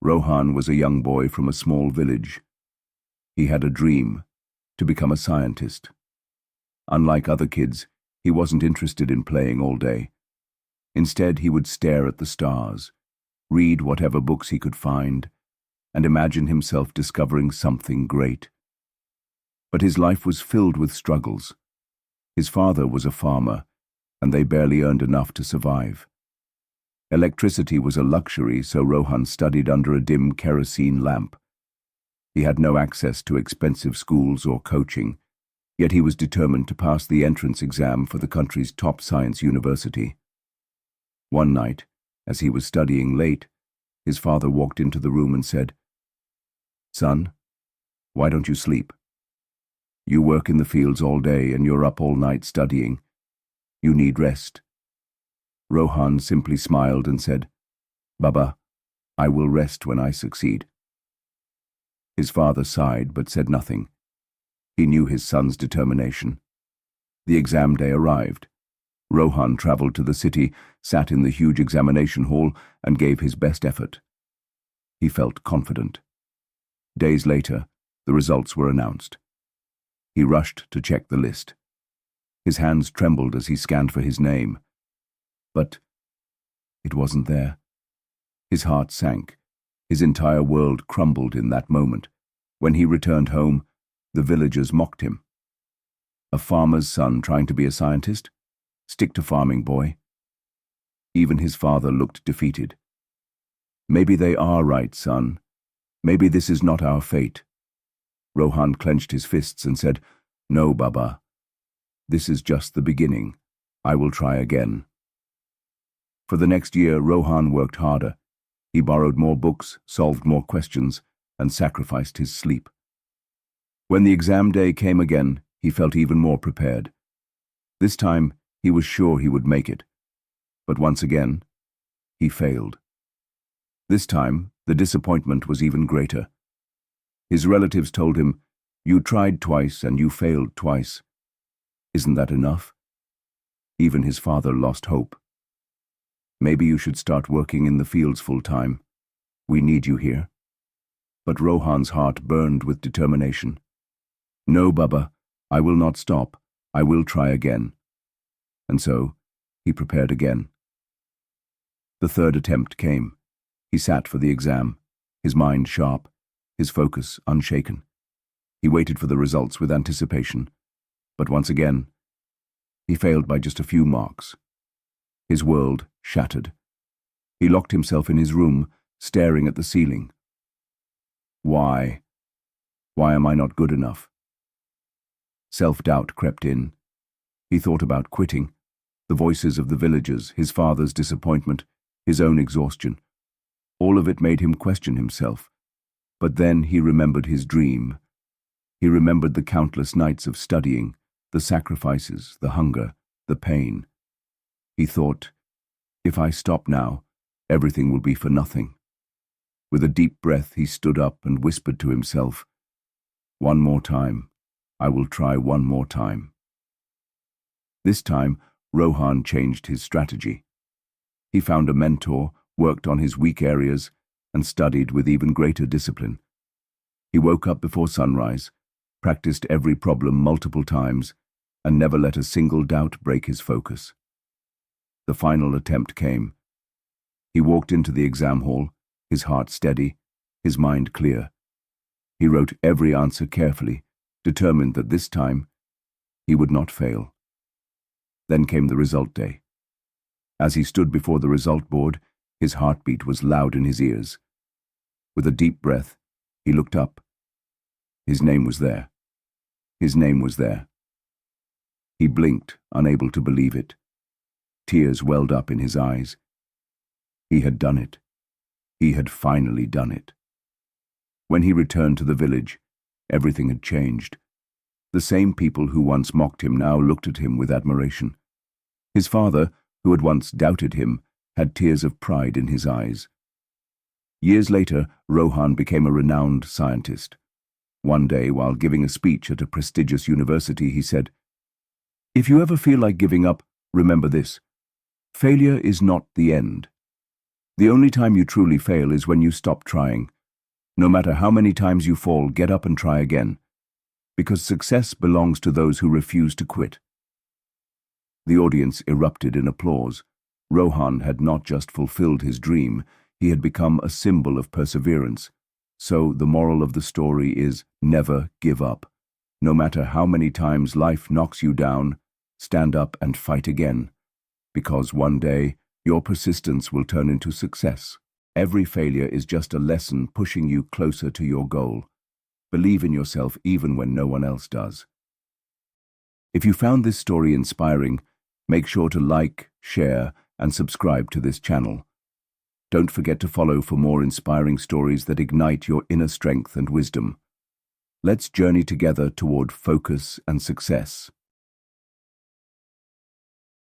Rohan was a young boy from a small village. He had a dream, to become a scientist. Unlike other kids, he wasn't interested in playing all day. Instead, he would stare at the stars, read whatever books he could find, and imagine himself discovering something great. But his life was filled with struggles. His father was a farmer, and they barely earned enough to survive. Electricity was a luxury, so Rohan studied under a dim kerosene lamp. He had no access to expensive schools or coaching, yet he was determined to pass the entrance exam for the country's top science university. One night, as he was studying late, his father walked into the room and said, "Son, why don't you sleep? You work in the fields all day and you're up all night studying. You need rest." Rohan simply smiled and said, "Baba, I will rest when I succeed." His father sighed but said nothing. He knew his son's determination. The exam day arrived. Rohan traveled to the city, sat in the huge examination hall, and gave his best effort. He felt confident. Days later, the results were announced. He rushed to check the list. His hands trembled as he scanned for his name. But it wasn't there. His heart sank. His entire world crumbled in that moment. When he returned home, the villagers mocked him. A farmer's son trying to be a scientist? Stick to farming, boy. Even his father looked defeated. "Maybe they are right, son. Maybe this is not our fate." Rohan clenched his fists and said, "No, Baba. This is just the beginning. I will try again." For the next year, Rohan worked harder. He borrowed more books, solved more questions, and sacrificed his sleep. When the exam day came again, he felt even more prepared. This time, he was sure he would make it. But once again, he failed. This time, the disappointment was even greater. His relatives told him, "You tried twice and you failed twice. Isn't that enough?" Even his father lost hope. "Maybe you should start working in the fields full-time. We need you here." But Rohan's heart burned with determination. "No, Baba, I will not stop. I will try again." And so, he prepared again. The third attempt came. He sat for the exam, his mind sharp, his focus unshaken. He waited for the results with anticipation. But once again, he failed by just a few marks. His world shattered. He locked himself in his room, staring at the ceiling. Why? Why am I not good enough? Self-doubt crept in. He thought about quitting. The voices of the villagers, his father's disappointment, his own exhaustion. All of it made him question himself. But then he remembered his dream. He remembered the countless nights of studying, the sacrifices, the hunger, the pain. He thought, if I stop now, everything will be for nothing. With a deep breath, he stood up and whispered to himself, "One more time. I will try one more time." This time, Rohan changed his strategy. He found a mentor, worked on his weak areas, and studied with even greater discipline. He woke up before sunrise, practiced every problem multiple times, and never let a single doubt break his focus. The final attempt came. He walked into the exam hall, his heart steady, his mind clear. He wrote every answer carefully, determined that this time he would not fail. Then came the result day. As he stood before the result board, his heartbeat was loud in his ears. With a deep breath, he looked up. His name was there. His name was there. He blinked, unable to believe it. Tears welled up in his eyes. He had done it. He had finally done it. When he returned to the village, everything had changed. The same people who once mocked him now looked at him with admiration. His father, who had once doubted him, had tears of pride in his eyes. Years later, Rohan became a renowned scientist. One day, while giving a speech at a prestigious university, he said, "If you ever feel like giving up, remember this. Failure is not the end. The only time you truly fail is when you stop trying. No matter how many times you fall, get up and try again. Because success belongs to those who refuse to quit. The audience erupted in applause. Rohan had not just fulfilled his dream, he had become a symbol of perseverance. So the moral of the story is never give up. No matter how many times life knocks you down, stand up and fight again. Because one day, your persistence will turn into success. Every failure is just a lesson pushing you closer to your goal. Believe in yourself even when no one else does. If you found this story inspiring, make sure to like, share, and subscribe to this channel. Don't forget to follow for more inspiring stories that ignite your inner strength and wisdom. Let's journey together toward focus and success.